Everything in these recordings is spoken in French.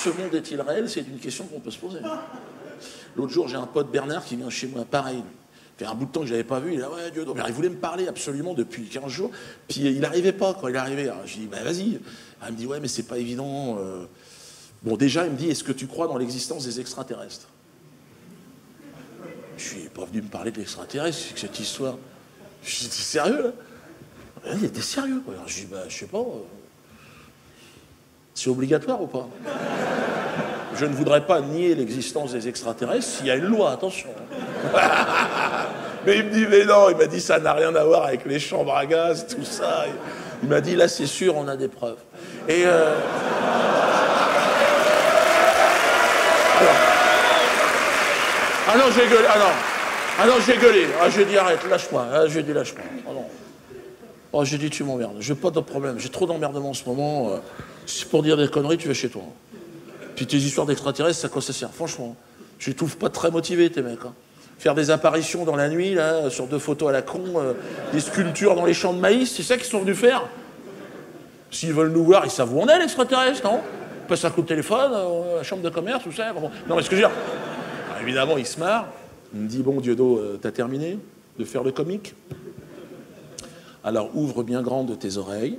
ce monde est-il réel? C'est une question qu'on peut se poser. L'autre jour, j'ai un pote Bernard qui vient chez moi, pareil. Ça fait un bout de temps que je ne l'avais pas vu. Il a dit, ouais, Dieu, il voulait me parler absolument depuis 15 jours. Puis il n'arrivait pas quand il arrivait. Alors, je lui dis, bah, vas-y. Il me dit, ouais, mais c'est pas évident. Bon, déjà, il me dit, est-ce que tu crois dans l'existence des extraterrestres? Je suis pas venu me parler de l'extraterrestre, cette histoire. Je dis, t'es sérieux, là? Il était sérieux, quoi. Alors, je dis, bah, je sais pas. C'est obligatoire ou pas? Je ne voudrais pas nier l'existence des extraterrestres s'il y a une loi, attention. Mais il me dit, mais non, il m'a dit, ça n'a rien à voir avec les chambres à gaz, tout ça. Il m'a dit, là, c'est sûr, on a des preuves. Et alors j'ai gueulé, alors j'ai gueulé. Ah, j'ai dit, arrête, lâche-moi. Ah, j'ai dit, lâche-moi. Ah, non. Oh, j'ai dit, tu m'emmerdes. J'ai pas de problème. J'ai trop d'emmerdement en ce moment. Si c'est pour dire des conneries, tu vas chez toi. Puis tes histoires d'extraterrestres, ça quoi ça sert? Franchement, je les trouve pas très motivés, tes mecs. Hein. Faire des apparitions dans la nuit, là, sur 2 photos à la con, des sculptures dans les champs de maïs, c'est ça qu'ils sont venus faire? S'ils veulent nous voir, ils savent où on est, l'extraterrestre, non? On passe un coup de téléphone, à la chambre de commerce, tout ça. Bon. Non, mais ce que je veux dire... Alors, évidemment, il se marre. Il me dit, bon, Dieudo, t'as terminé de faire le comique? Alors, ouvre bien grandes tes oreilles.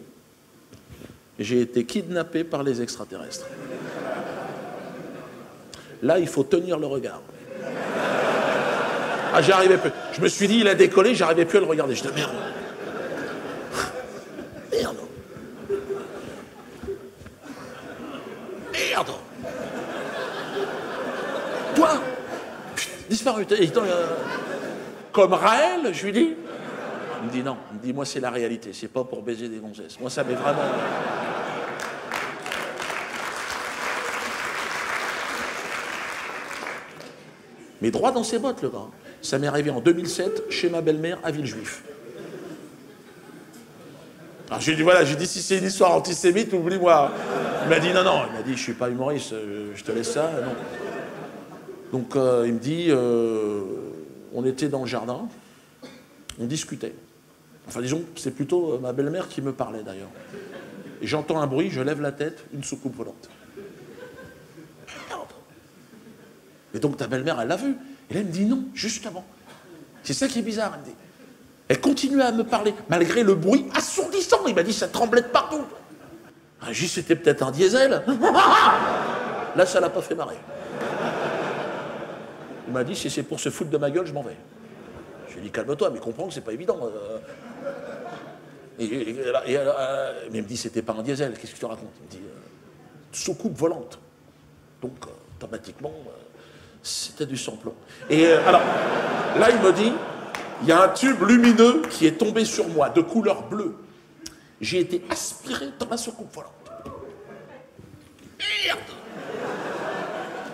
J'ai été kidnappé par les extraterrestres. Là, il faut tenir le regard. Ah, j'y arrivais plus. Je me suis dit, il a décollé, j'arrivais plus à le regarder. Je dis, merde. Merde. Merde. Toi, disparu. Comme Raël, je lui dis. Il me dit non. Il me dit, moi, c'est la réalité. C'est pas pour baiser des gonzesses. Moi, ça m'est vraiment... Mais droit dans ses bottes, le gars. Ça m'est arrivé en 2007, chez ma belle-mère, à Villejuif. Alors j'ai dit, voilà, j'ai dit, si c'est une histoire antisémite, oublie-moi. Il m'a dit, non, non. Il m'a dit, je suis pas humoriste, je te laisse ça. Non. Donc, il me dit, on était dans le jardin, on discutait. Enfin, disons, c'est plutôt ma belle-mère qui me parlait, d'ailleurs. Et j'entends un bruit, je lève la tête, une soucoupe volante. Et donc ta belle-mère, elle l'a vu. Et là, elle me dit non, justement. C'est ça qui est bizarre, elle me dit. Elle continuait à me parler, malgré le bruit assourdissant. Il m'a dit, ça tremblait de partout. J'ai dit, c'était peut-être un diesel. Là, ça l'a pas fait marrer. Il m'a dit, si c'est pour se foutre de ma gueule, je m'en vais. Je lui ai dit, calme-toi, mais comprends que c'est pas évident. Mais il me dit, c'était pas un diesel, qu'est-ce que tu racontes? Il me dit, soucoupe volante. Donc, automatiquement... c'était du sans-plomb. Et alors, là, il me dit, il y a un tube lumineux qui est tombé sur moi, de couleur bleue. J'ai été aspiré dans la soucoupe volante. Merde!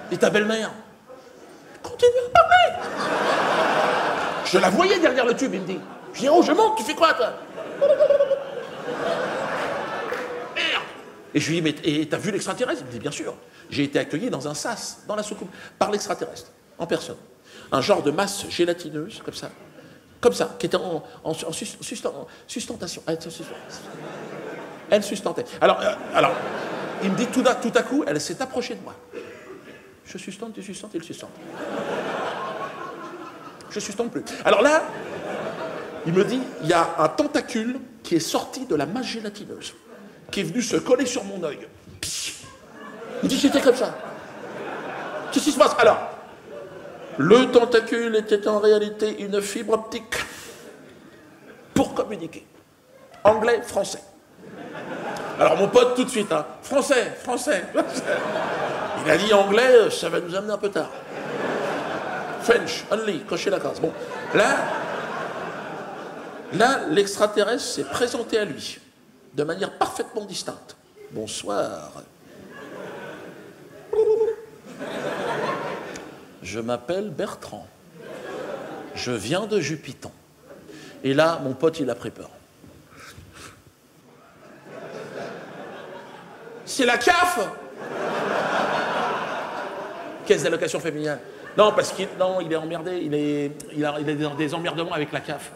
Et ta belle-mère? Continue à parler! Je la voyais derrière le tube, il me dit. Je dis, oh, je monte, tu fais quoi, toi? Merde! Et je lui dis, mais t'as vu l'extraterrestre? Il me dit, bien sûr. J'ai été accueilli dans un sas, dans la soucoupe, par l'extraterrestre, en personne. Un genre de masse gélatineuse, comme ça, qui était en sustentation. Elle sustentait. Alors, il me dit tout à coup, elle s'est approchée de moi. Je sustente, tu sustentes, il sustente. Je sustente plus. Alors là, il me dit, il y a un tentacule qui est sorti de la masse gélatineuse, qui est venu se coller sur mon œil. Il me dit, c'était comme ça. Qu'est-ce qui se passe? Alors, le tentacule était en réalité une fibre optique pour communiquer. Anglais, français. Alors mon pote, tout de suite, hein, français. Il a dit anglais, ça va nous amener un peu tard. French, only, cochez la case. Bon, là, l'extraterrestre s'est présenté à lui, de manière parfaitement distincte. Bonsoir. Je m'appelle Bertrand. Je viens de Jupiton. Et là, mon pote, il a pris peur. C'est la CAF? Caisse d'allocation familiale. Non, parce qu'il est emmerdé. Il a des emmerdements avec la CAF.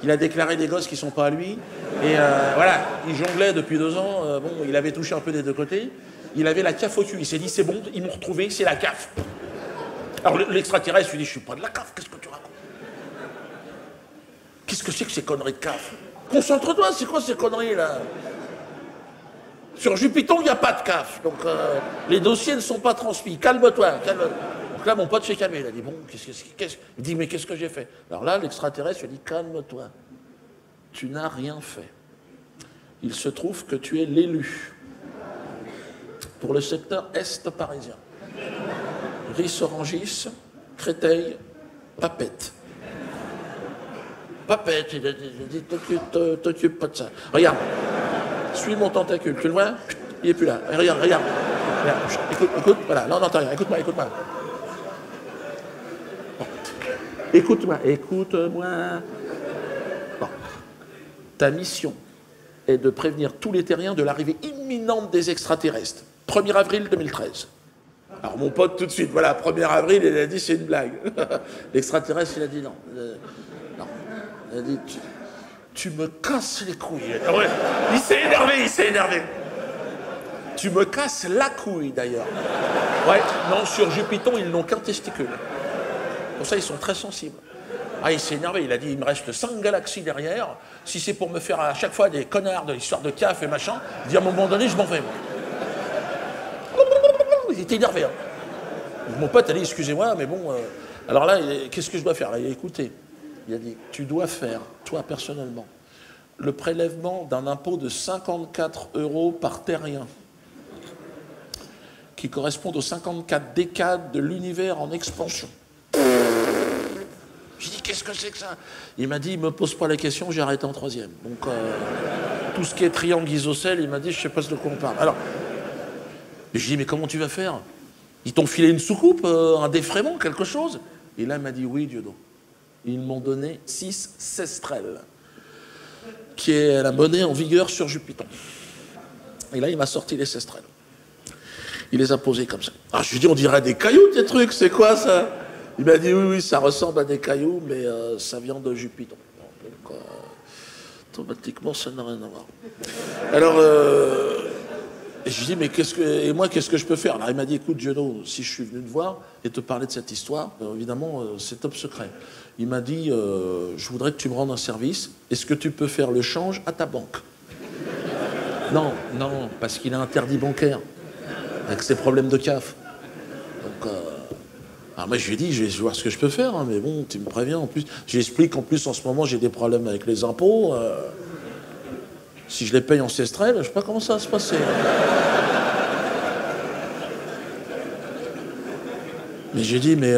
Il a déclaré des gosses qui ne sont pas à lui. Et voilà, il jonglait depuis 2 ans. Bon, il avait touché un peu des 2 côtés. Il avait la CAF au cul. Il s'est dit, c'est bon, ils m'ont retrouvé, c'est la CAF. Alors l'extraterrestre lui dit, je suis pas de la CAF, qu'est-ce que tu racontes? Qu'est-ce que c'est que ces conneries de CAF? Concentre-toi, c'est quoi ces conneries là? Sur Jupiter, il n'y a pas de CAF, donc les dossiers ne sont pas transmis. Calme-toi, calme-toi. Donc là, mon pote s'est calmé. Il a dit, bon, il dit, mais qu'est-ce que j'ai fait? Alors là, l'extraterrestre lui a dit, calme-toi. Tu n'as rien fait. Il se trouve que tu es l'élu pour le secteur Est parisien. Ris-Orangis, Créteil, Papette. Papette, il a dit, t'occupe pas de ça. Regarde, suis mon tentacule, tu le vois? Il est plus là. Regarde. Écoute, voilà, non, t'as rien, écoute-moi. Bon. Écoute-moi. Bon. Ta mission est de prévenir tous les terriens de l'arrivée imminente des extraterrestres. 1er avril 2013. Alors mon pote tout de suite, voilà, 1er avril, il a dit c'est une blague. L'extraterrestre, il a dit non. Il a dit tu me casses les couilles. Ouais. Il s'est énervé. Tu me casses la couille d'ailleurs. Ouais, non, sur Jupiter, ils n'ont qu'un testicule. Pour ça, ils sont très sensibles. Ah, il s'est énervé, il a dit, il me reste 5 galaxies derrière, si c'est pour me faire à chaque fois des connards de l'histoire de CAF et machin, il dit à un moment donné, je m'en vais. Il était énervé. Hein. Mon pote a dit, excusez-moi, mais bon, alors là, qu'est-ce que je dois faire? Il a écouté. Il a dit, tu dois faire, toi personnellement, le prélèvement d'un impôt de 54 € par terrien, qui correspond aux 54 décades de l'univers en expansion. J'ai dit, qu'est-ce que c'est que ça? Il m'a dit, il me pose pas la question, j'ai arrêté en 3e. Donc, tout ce qui est triangle isocèle, il m'a dit, je sais pas de quoi on parle. Alors, j'ai dit, mais comment tu vas faire? Ils t'ont filé une soucoupe, un défraiement, quelque chose? Et là, il m'a dit, oui, Dieudonné. Ils m'ont donné 6 sestrelles, qui est la monnaie en vigueur sur Jupiter. Et là, il m'a sorti les sestrelles. Il les a posés comme ça. Ah, je lui ai dit, on dirait des cailloux, tes trucs, c'est quoi ça? Il m'a dit, oui, ça ressemble à des cailloux, mais ça vient de Jupiter. Donc, automatiquement, ça n'a rien à voir. Alors, je lui ai dit, mais qu'est-ce que je peux faire? Alors, il m'a dit, écoute, Giono, si je suis venu te voir et te parler de cette histoire, évidemment, c'est top secret. Il m'a dit, je voudrais que tu me rendes un service. Est-ce que tu peux faire le change à ta banque? Non, parce qu'il a interdit bancaire, avec ses problèmes de CAF. Donc, alors moi je lui ai dit, je vais voir ce que je peux faire, hein, mais bon, tu me préviens en plus. J'explique qu'en plus en ce moment j'ai des problèmes avec les impôts. Si je les paye en sestrelles, je sais pas comment ça va se passer. Mais j'ai dit, mais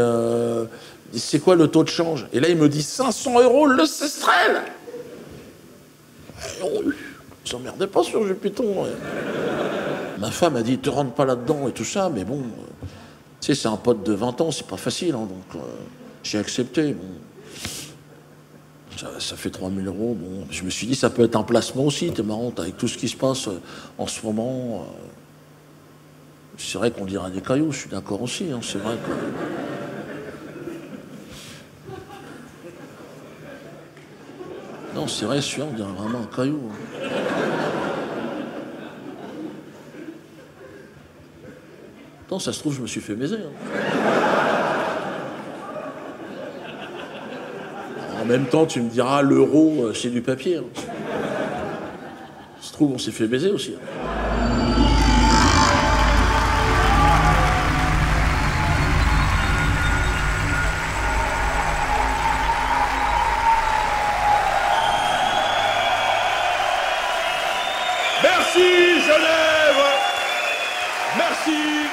c'est quoi le taux de change? Et là il me dit 500 € le sestrel. S'emmerdez pas sur Jupiter. Ma femme a dit, te rentre pas là-dedans et tout ça, mais bon. Tu sais, c'est un pote de 20 ans, c'est pas facile, hein, donc j'ai accepté. Bon. Ça fait 3 000 €. Bon. Je me suis dit, ça peut être un placement aussi, t'es marrant, avec tout ce qui se passe en ce moment. C'est vrai qu'on dirait des cailloux, je suis d'accord aussi, hein, c'est vrai que... Non, c'est vrai, celui-là, on dirait vraiment un caillou. Hein. Attends, ça se trouve, je me suis fait baiser. Hein. En même temps, tu me diras, l'euro, c'est du papier. Hein. Ça se trouve, on s'est fait baiser aussi. Hein. Merci, Genève! Merci!